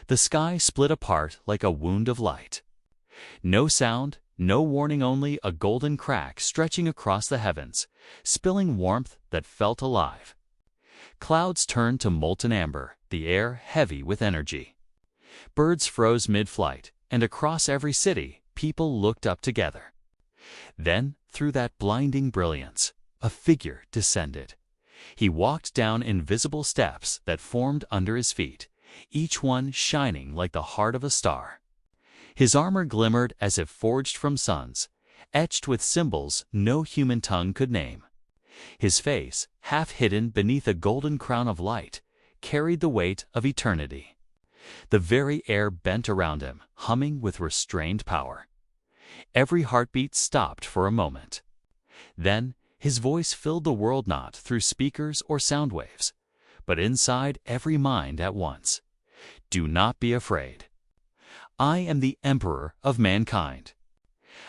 The sky split apart like a wound of light. No sound, no warning, only a golden crack stretching across the heavens, spilling warmth that felt alive. Clouds turned to molten amber, the air heavy with energy. Birds froze mid-flight, and across every city, people looked up together. Then, through that blinding brilliance, a figure descended. He walked down invisible steps that formed under his feet, each one shining like the heart of a star. His armor glimmered as if forged from suns, etched with symbols no human tongue could name. His face, half hidden beneath a golden crown of light, carried the weight of eternity. The very air bent around him, humming with restrained power. Every heartbeat stopped for a moment. Then, his voice filled the world, not through speakers or sound waves, but inside every mind at once. Do not be afraid. I am the Emperor of mankind.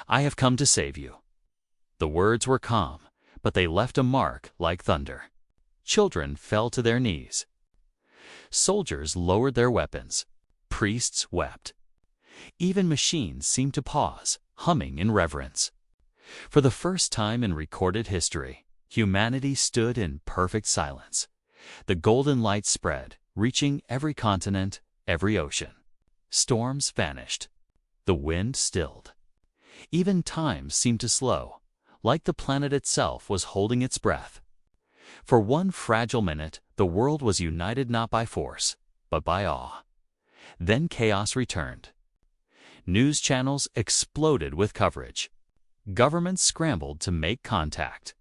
I have come to save you. The words were calm, but they left a mark like thunder. Children fell to their knees. Soldiers lowered their weapons. Priests wept. Even machines seemed to pause, humming in reverence. For the first time in recorded history, humanity stood in perfect silence. The golden light spread, reaching every continent, every ocean. Storms vanished. The wind stilled. Even time seemed to slow, like the planet itself was holding its breath. For one fragile minute, the world was united not by force, but by awe. Then chaos returned. News channels exploded with coverage. Governments scrambled to make contact.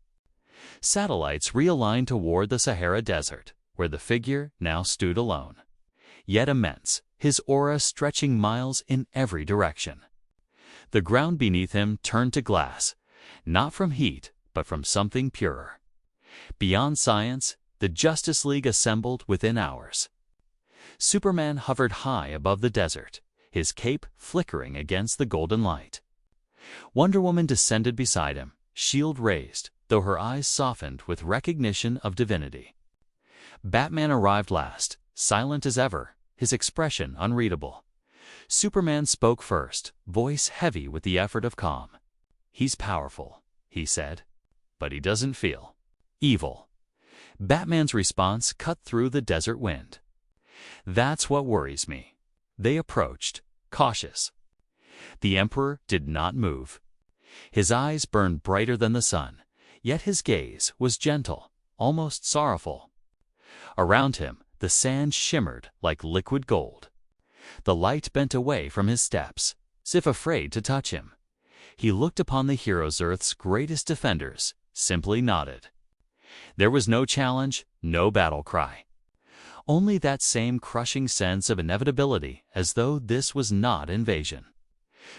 Satellites realigned toward the Sahara Desert, where the figure now stood alone. Yet immense, his aura stretching miles in every direction. The ground beneath him turned to glass, not from heat, but from something purer. Beyond science, the Justice League assembled within hours. Superman hovered high above the desert, his cape flickering against the golden light. Wonder Woman descended beside him, shield raised, though her eyes softened with recognition of divinity. Batman arrived last, silent as ever, his expression unreadable. Superman spoke first, voice heavy with the effort of calm. "He's powerful," he said, "but he doesn't feel evil." Batman's response cut through the desert wind. "That's what worries me." They approached, cautious. The Emperor did not move. His eyes burned brighter than the sun, yet his gaze was gentle, almost sorrowful. Around him, the sand shimmered like liquid gold. The light bent away from his steps, as if afraid to touch him. He looked upon the heroes Earth's greatest defenders, simply nodded. There was no challenge, no battle cry. Only that same crushing sense of inevitability, as though this was not invasion,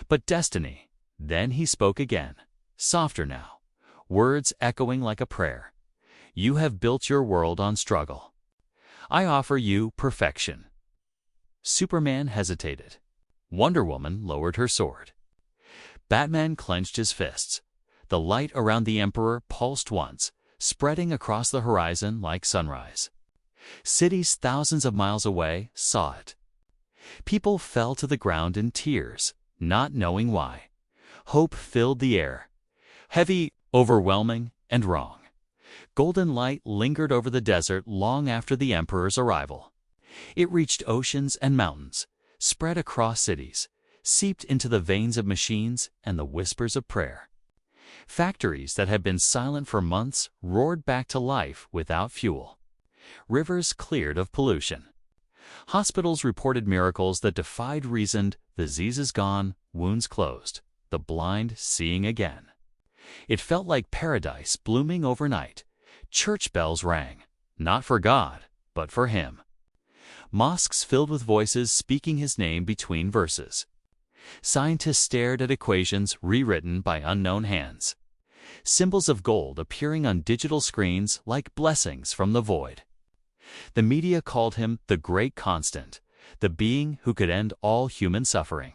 but destiny. Then he spoke again, softer now, words echoing like a prayer. "You have built your world on struggle. I offer you perfection." Superman hesitated. Wonder Woman lowered her sword. Batman clenched his fists. The light around the Emperor pulsed once, spreading across the horizon like sunrise. Cities thousands of miles away saw it. People fell to the ground in tears, not knowing why. Hope filled the air. Heavy, overwhelming, and wrong. Golden light lingered over the desert long after the Emperor's arrival. It reached oceans and mountains, spread across cities, seeped into the veins of machines and the whispers of prayer. Factories that had been silent for months roared back to life without fuel. Rivers cleared of pollution. Hospitals reported miracles that defied reason, diseases gone, wounds closed, the blind seeing again. It felt like paradise blooming overnight. Church bells rang, not for God, but for him. Mosques filled with voices speaking his name between verses. Scientists stared at equations rewritten by unknown hands. Symbols of gold appearing on digital screens like blessings from the void. The media called him the Great Constant, the being who could end all human suffering.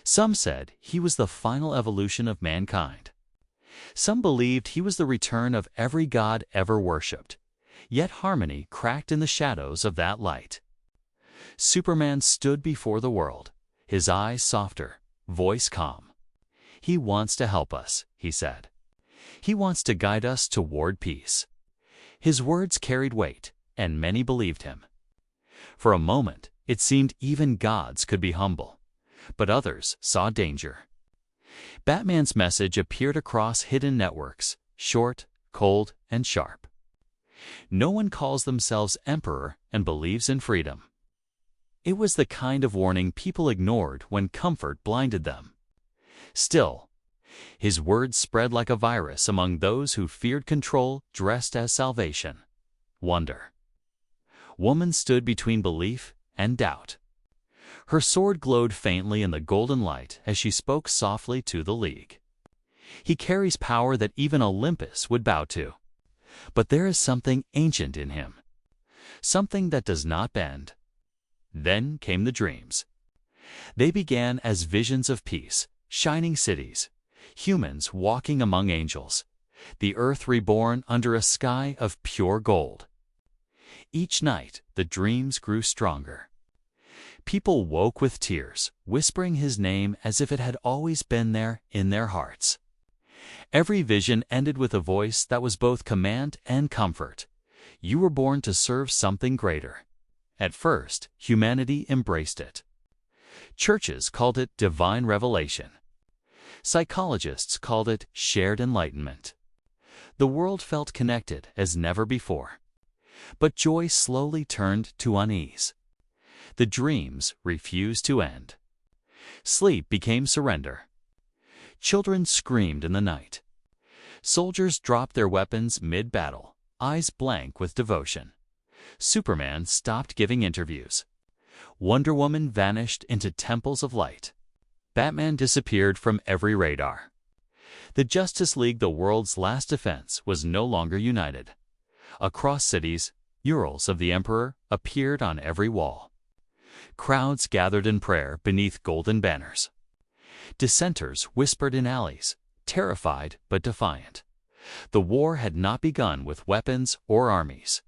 Some said he was the final evolution of mankind. Some believed he was the return of every god ever worshipped. Yet harmony cracked in the shadows of that light. Superman stood before the world, his eyes softer, voice calm. "He wants to help us," he said. "He wants to guide us toward peace." His words carried weight, and many believed him. For a moment, it seemed even gods could be humble, but others saw danger. Batman's message appeared across hidden networks, short, cold, and sharp. No one calls themselves emperor and believes in freedom. It was the kind of warning people ignored when comfort blinded them. Still, his words spread like a virus among those who feared control dressed as salvation. Wonder. Woman stood between belief and doubt. Her sword glowed faintly in the golden light as she spoke softly to the League. "He carries power that even Olympus would bow to. But there is something ancient in him, something that does not bend." Then came the dreams. They began as visions of peace, shining cities, humans walking among angels, the earth reborn under a sky of pure gold. Each night, the dreams grew stronger. People woke with tears, whispering his name as if it had always been there in their hearts. Every vision ended with a voice that was both command and comfort. "You were born to serve something greater." At first, humanity embraced it. Churches called it divine revelation. Psychologists called it shared enlightenment. The world felt connected as never before. But joy slowly turned to unease. The dreams refused to end. Sleep became surrender. Children screamed in the night. Soldiers dropped their weapons mid-battle, eyes blank with devotion. Superman stopped giving interviews. Wonder Woman vanished into temples of light. Batman disappeared from every radar. The Justice League, the world's last defense, was no longer united. Across cities, murals of the Emperor appeared on every wall. Crowds gathered in prayer beneath golden banners. Dissenters whispered in alleys, terrified but defiant. The war had not begun with weapons or armies.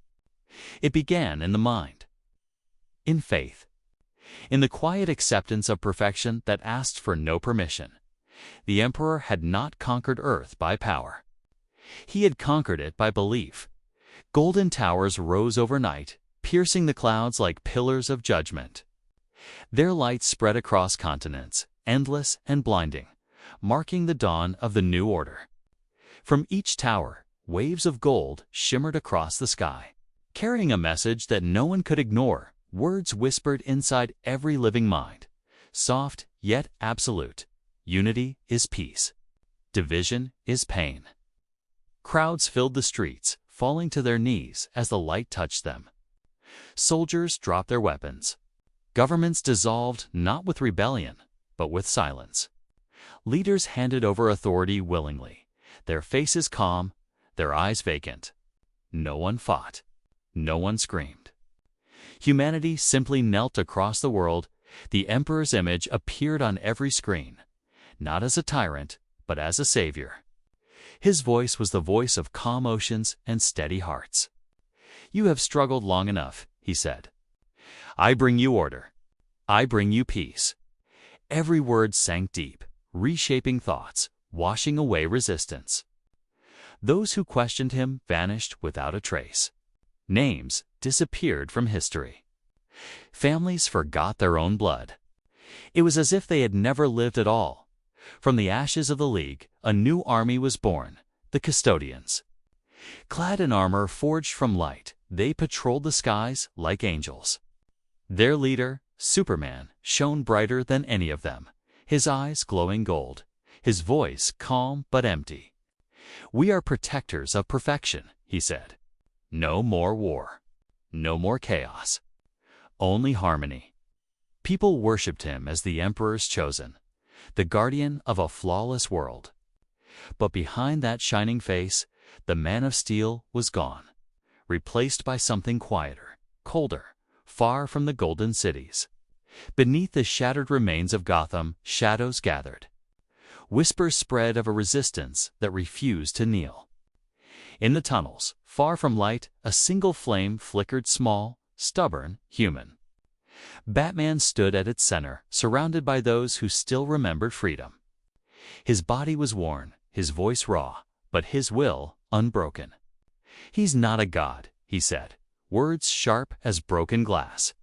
It began in the mind, in faith, in the quiet acceptance of perfection that asked for no permission. The Emperor had not conquered Earth by power. He had conquered it by belief. Golden towers rose overnight, piercing the clouds like pillars of judgment. Their light spread across continents, endless and blinding, marking the dawn of the new order. From each tower, waves of gold shimmered across the sky, carrying a message that no one could ignore, words whispered inside every living mind, soft yet absolute. Unity is peace. Division is pain. Crowds filled the streets, falling to their knees as the light touched them. Soldiers dropped their weapons. Governments dissolved not with rebellion, but with silence. Leaders handed over authority willingly, their faces calm, their eyes vacant. No one fought. No one screamed. Humanity simply knelt across the world. The Emperor's image appeared on every screen, not as a tyrant, but as a savior. His voice was the voice of calm oceans and steady hearts. "You have struggled long enough," he said. "I bring you order. I bring you peace." Every word sank deep, reshaping thoughts, washing away resistance. Those who questioned him vanished without a trace. Names disappeared from history. Families forgot their own blood. It was as if they had never lived at all. From the ashes of the League, a new army was born, the Custodians. Clad in armor forged from light, they patrolled the skies like angels. Their leader, Superman, shone brighter than any of them, his eyes glowing gold, his voice calm but empty. "We are protectors of perfection," he said. "No more war. No more chaos. Only harmony." People worshipped him as the Emperor's chosen, the guardian of a flawless world. But behind that shining face, the Man of Steel was gone, replaced by something quieter, colder, far from the golden cities. Beneath the shattered remains of Gotham, shadows gathered. Whispers spread of a resistance that refused to kneel. In the tunnels, far from light, a single flame flickered, small, stubborn, human. Batman stood at its center, surrounded by those who still remembered freedom. His body was worn, his voice raw, but his will unbroken. "He's not a god," he said, words sharp as broken glass.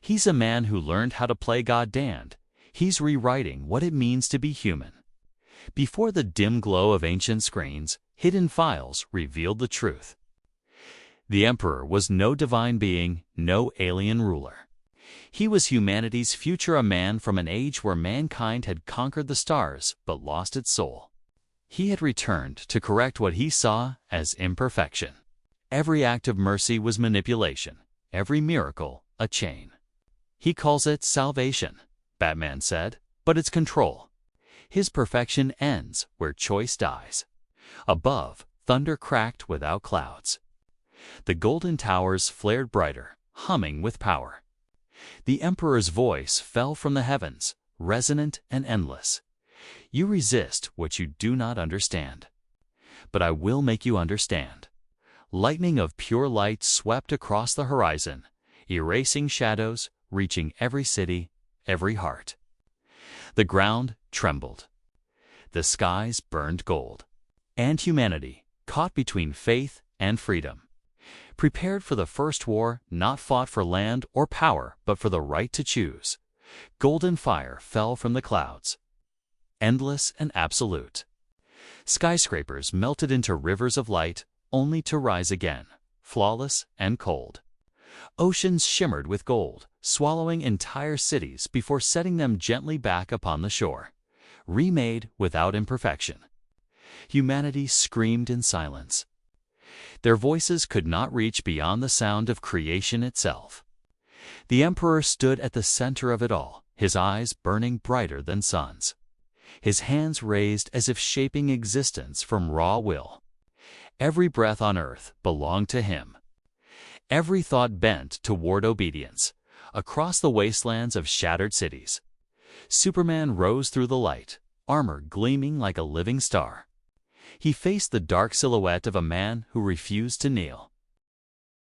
"He's a man who learned how to play God damned. He's rewriting what it means to be human." Before the dim glow of ancient screens, hidden files revealed the truth. The Emperor was no divine being, no alien ruler. He was humanity's future, a man from an age where mankind had conquered the stars but lost its soul. He had returned to correct what he saw as imperfection. Every act of mercy was manipulation, every miracle a chain. "He calls it salvation," Batman said, "but it's control. His perfection ends where choice dies." Above, thunder cracked without clouds. The golden towers flared brighter, humming with power. The Emperor's voice fell from the heavens, resonant and endless. "You resist what you do not understand. But I will make you understand." Lightning of pure light swept across the horizon, erasing shadows, reaching every city, every heart. The ground trembled. The skies burned gold. And humanity, caught between faith and freedom, prepared for the first war, not fought for land or power, but for the right to choose. Golden fire fell from the clouds, endless and absolute. Skyscrapers melted into rivers of light, only to rise again, flawless and cold. Oceans shimmered with gold, swallowing entire cities before setting them gently back upon the shore, remade without imperfection. Humanity screamed in silence. Their voices could not reach beyond the sound of creation itself. The Emperor stood at the center of it all, his eyes burning brighter than suns. His hands raised as if shaping existence from raw will. Every breath on earth belonged to him. Every thought bent toward obedience, across the wastelands of shattered cities. Superman rose through the light, armor gleaming like a living star. He faced the dark silhouette of a man who refused to kneel.